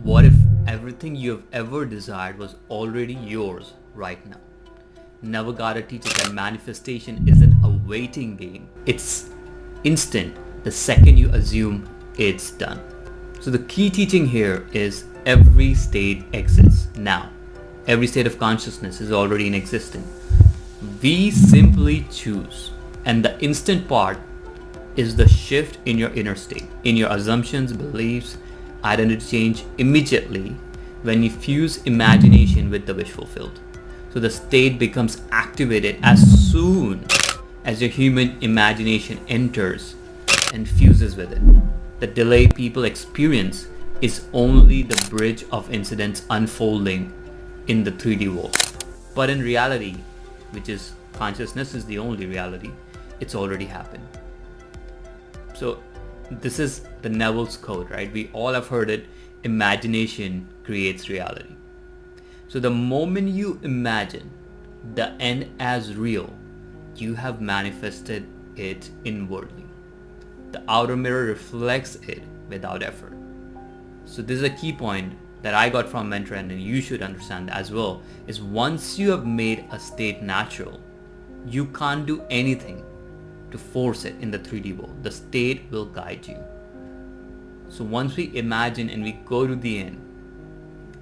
What if everything you have ever desired was already yours right now? Neville Goddard teaches that manifestation isn't a waiting game. It's instant the second you assume it's done. So the key teaching here is every state exists now. Every state of consciousness is already in existence. We simply choose. And the instant part is the shift in your inner state, in your assumptions, beliefs, identity change immediately when you fuse imagination with the wish fulfilled. So the state becomes activated as soon as your human imagination enters and fuses with it. The delay people experience is only the bridge of incidents unfolding in the 3D world. But in reality, which is consciousness is the only reality, it's already happened. So this is the Neville's code, right? We all have heard it. Imagination creates reality. So the moment you imagine the end as real, you have manifested it inwardly. The outer mirror reflects it without effort. So this is a key point that I got from mentor, and you should understand as well, is once you have made a state natural, you can't do anything to force it in the 3D world. The state will guide you. So once we imagine and we go to the end,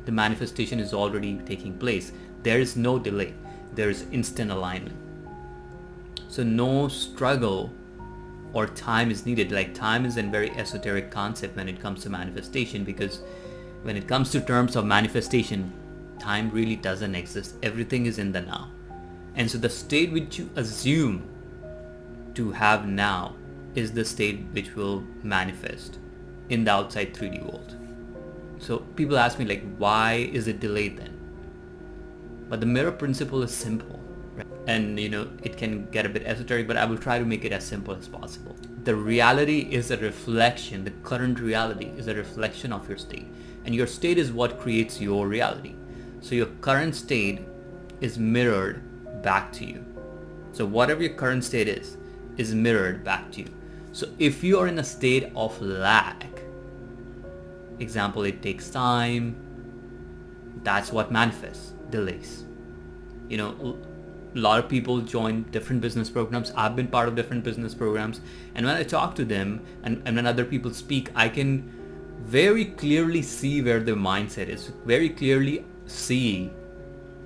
the manifestation is already taking place. There is no delay. There is instant alignment. So no struggle or time is needed. Like, time is a very esoteric concept when it comes to manifestation, because when it comes to terms of manifestation, time really doesn't exist. Everything is in the now. And so the state which you assume to have now is the state which will manifest in the outside 3D world. So people ask me, like, why is it delayed then? But the mirror principle is simple, right? And it can get a bit esoteric, but I will try to make it as simple as possible. The reality is a reflection. The current reality is a reflection of your state, and your state is what creates your reality. So your current state is mirrored back to you. So whatever your current state is mirrored back to you. So if you are in a state of lack, example, it takes time, that's what manifests, delays. A lot of people join different business programs. I've been part of different business programs, and when I talk to them and when other people speak, I can very clearly see where their mindset is, very clearly see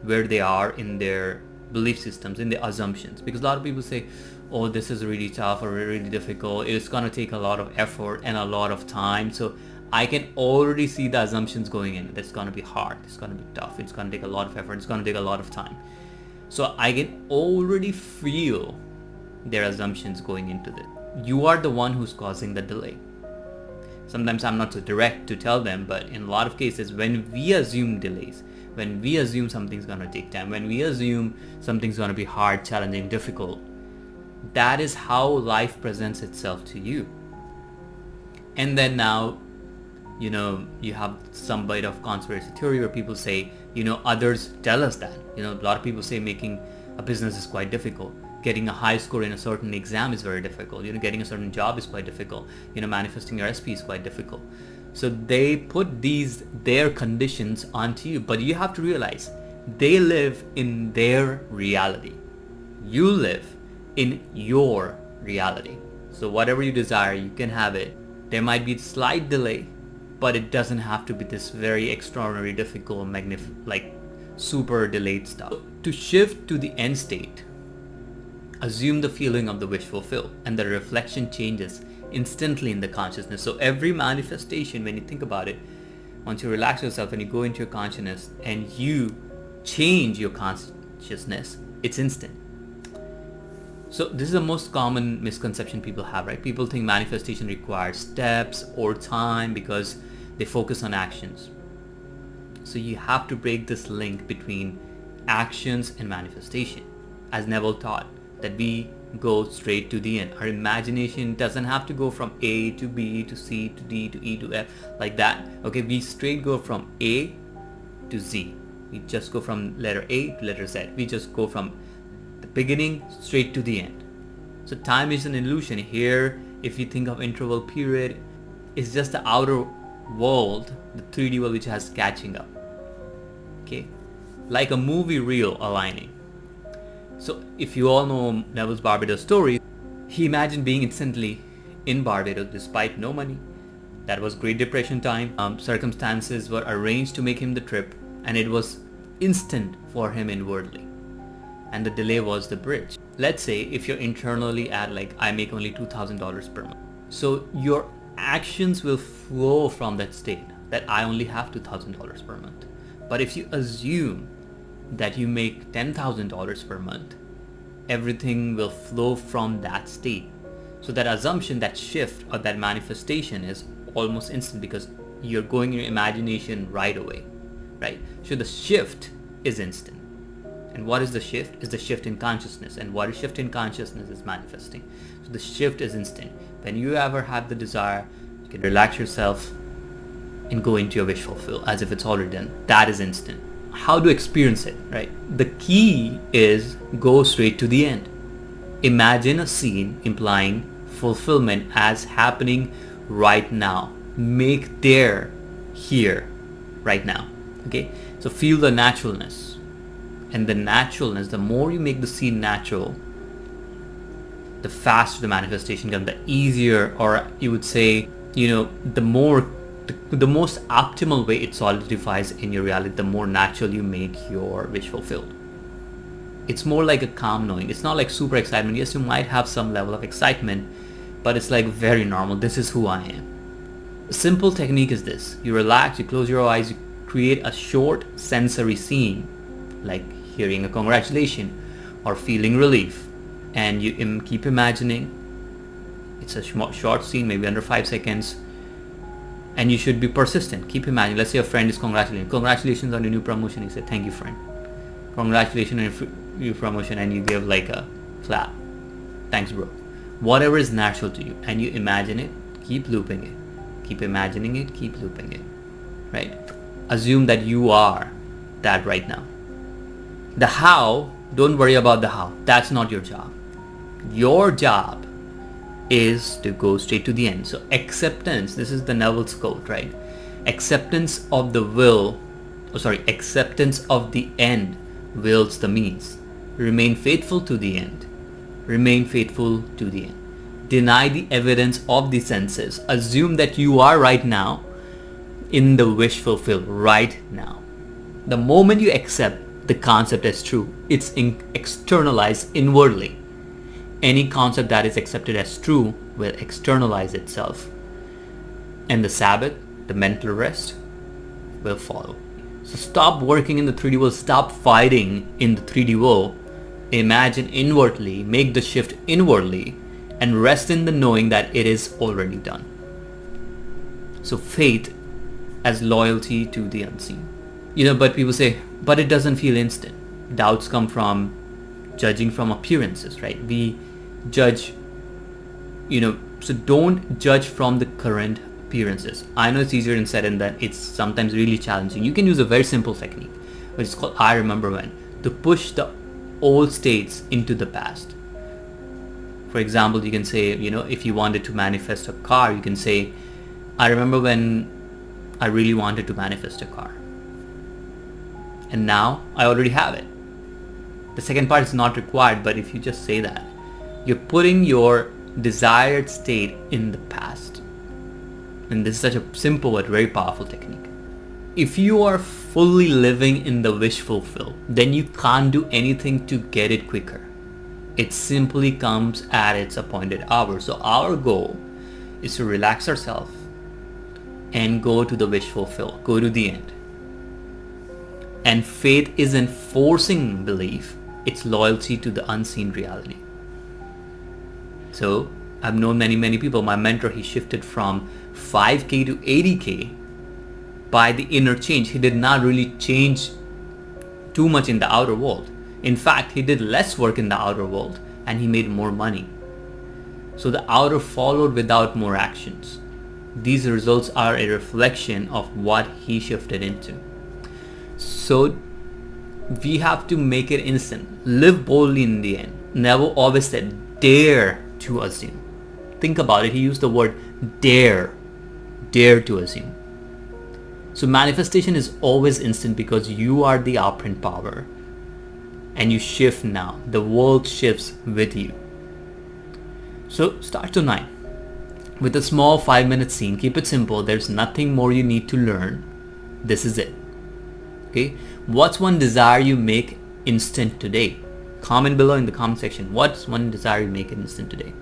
where they are in their belief systems, in their assumptions. Because a lot of people say, oh, this is really tough or really difficult, it's going to take a lot of effort and a lot of time. So I can already see the assumptions going in. It's going to be hard, it's going to be tough, it's going to take a lot of effort, it's going to take a lot of time. So I can already feel their assumptions going into it. You are the one who's causing the delay. Sometimes I'm not so direct to tell them, but in a lot of cases, when we assume delays, when we assume something's going to take time, when we assume something's going to be hard, challenging, difficult, that is how life presents itself to you. And then now, you have some bit of conspiracy theory where people say, others tell us that. A lot of people say making a business is quite difficult. Getting a high score in a certain exam is very difficult. Getting a certain job is quite difficult. Manifesting your SP is quite difficult. So they put their conditions onto you, but you have to realize they live in their reality. You live in your reality. So whatever you desire, you can have it. There might be a slight delay, but it doesn't have to be this very extraordinary, difficult, like super delayed stuff. To shift to the end state, assume the feeling of the wish fulfilled, and the reflection changes instantly in the consciousness. So every manifestation, when you think about it, once you relax yourself and you go into your consciousness and you change your consciousness, it's instant. So this is the most common misconception people have, right? People think manifestation requires steps or time because they focus on actions. So you have to break this link between actions and manifestation. As Neville taught, that we go straight to the end. Our imagination doesn't have to go from A to B to C to D to E to F like that. Okay, we straight go from A to Z. We just go from letter A to letter Z. We just go from the beginning straight to the end. So time is an illusion. Here, if you think of interval period, it's just the outer world, the 3D world which has catching up. Okay, like a movie reel aligning. So if you all know Neville's Barbados story, he imagined being instantly in Barbados despite no money. That was Great Depression time. Circumstances were arranged to make him the trip, and it was instant for him inwardly. And the delay was the bridge. Let's say if you're internally at like, I make only $2,000 per month. So your actions will flow from that state that I only have $2,000 per month. But if you assume that you make $10,000 per month, everything will flow from that state. So that assumption, that shift or that manifestation is almost instant because you're going in your imagination right away, right? So the shift is instant. And what is the shift? Is the shift in consciousness. And what is shift in consciousness is manifesting. So the shift is instant. When you ever have the desire, you can relax yourself and go into your wish fulfill as if it's already done. That is instant. How to experience it, right? The key is go straight to the end. Imagine a scene implying fulfillment as happening right now. Make there, here, right now. Okay? So feel the naturalness. And the naturalness, the more you make the scene natural, the faster the manifestation comes, the easier, or you would say, the most optimal way it solidifies in your reality, the more natural you make your wish fulfilled. It's more like a calm knowing. It's not like super excitement. Yes, you might have some level of excitement, but it's like very normal. This is who I am. A simple technique is this. You relax, you close your eyes, you create a short sensory scene, like hearing a congratulation or feeling relief, and you keep imagining. It's a short scene, maybe under 5 seconds, and you should be persistent. Keep imagining. Let's say a friend is congratulating. Congratulations on your new promotion. You say, thank you, friend. Congratulations on your new promotion, and you give like a clap. Thanks, bro. Whatever is natural to you, and you imagine it, keep looping it. Keep imagining it, keep looping it, right? Assume that you are that right now. The how, don't worry about the how. That's not your job. Your job is to go straight to the end. So acceptance, this is the Neville's quote, right? Acceptance of the acceptance of the end wills the means. Remain faithful to the end. Remain faithful to the end. Deny the evidence of the senses. Assume that you are right now in the wish fulfilled right now. The moment you accept the concept as true, it's externalized inwardly. Any concept that is accepted as true will externalize itself. And the Sabbath, the mental rest, will follow. So stop working in the 3D world, stop fighting in the 3D world. Imagine inwardly, make the shift inwardly, and rest in the knowing that it is already done. So faith as loyalty to the unseen. But people say, but it doesn't feel instant. Doubts come from judging from appearances, right? We judge, so don't judge from the current appearances. I know it's easier than said and that it's sometimes really challenging. You can use a very simple technique, which is called I remember when, to push the old states into the past. For example, you can say, if you wanted to manifest a car, you can say, I remember when I really wanted to manifest a car. And now I already have it. The second part is not required, but if you just say that, you're putting your desired state in the past. And this is such a simple but very powerful technique. If you are fully living in the wish fulfill, then you can't do anything to get it quicker. It simply comes at its appointed hour. So our goal is to relax ourselves and go to the wish fulfill, go to the end. And faith isn't forcing belief, it's loyalty to the unseen reality. So I've known many people. My mentor, he shifted from 5K to 80K by the inner change. He did not really change too much in the outer world. In fact, he did less work in the outer world and he made more money. So the outer followed without more actions. These results are a reflection of what he shifted into. So we have to make it instant. Live boldly in the end. Neville always said, dare to assume. Think about it. He used the word dare. Dare to assume. So manifestation is always instant because you are the operant power and you shift now. The world shifts with you. So start tonight with a small 5-minute scene. Keep it simple. There's nothing more you need to learn. This is it. Okay. What's one desire you make instant today? Comment below in the comment section. What's one desire you make instant today?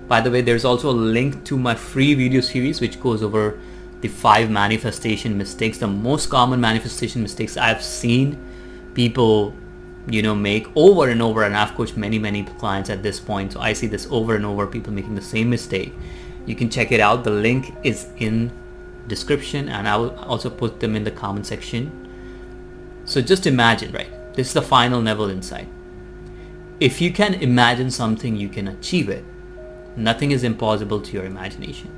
By the way, there's also a link to my free video series which goes over the 5 manifestation mistakes, the most common manifestation mistakes I've seen people, make over and over. And I've coached many clients at this point, so I see this over and over, people making the same mistake. You can check it out. The link is in description and I will also put them in the comment section. So just imagine, right? This is the final Neville insight. If you can imagine something, you can achieve it. Nothing is impossible to your imagination.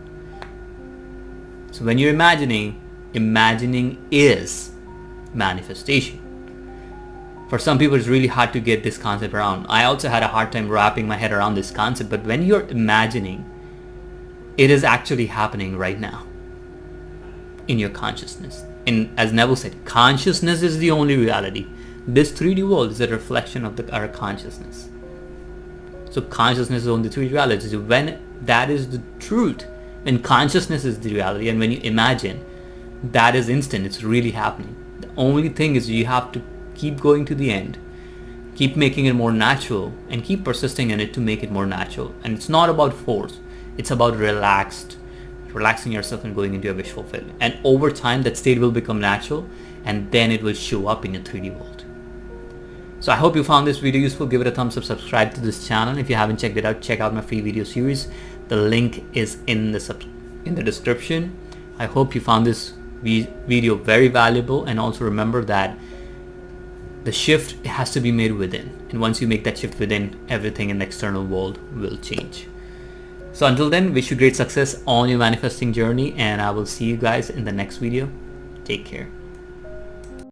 So when you're imagining is manifestation. For some people, it's really hard to get this concept around. I also had a hard time wrapping my head around this concept, but when you're imagining, it is actually happening right now in your consciousness. And as Neville said, consciousness is the only reality. This 3D world is a reflection of our consciousness. So consciousness is only 3D reality. So when that is the truth, when consciousness is the reality, and when you imagine, that is instant. It's really happening. The only thing is you have to keep going to the end, keep making it more natural, and keep persisting in it to make it more natural. And it's not about force. It's about relaxing yourself and going into a wish fulfillment. And over time, that state will become natural, and then it will show up in your 3D world. So I hope you found this video useful. Give it a thumbs up, subscribe to this channel. If you haven't checked it out, check out my free video series. The link is in the description. I hope you found this video very valuable, and also remember that the shift has to be made within. And once you make that shift within, everything in the external world will change. So until then, wish you great success on your manifesting journey, and I will see you guys in the next video. Take care.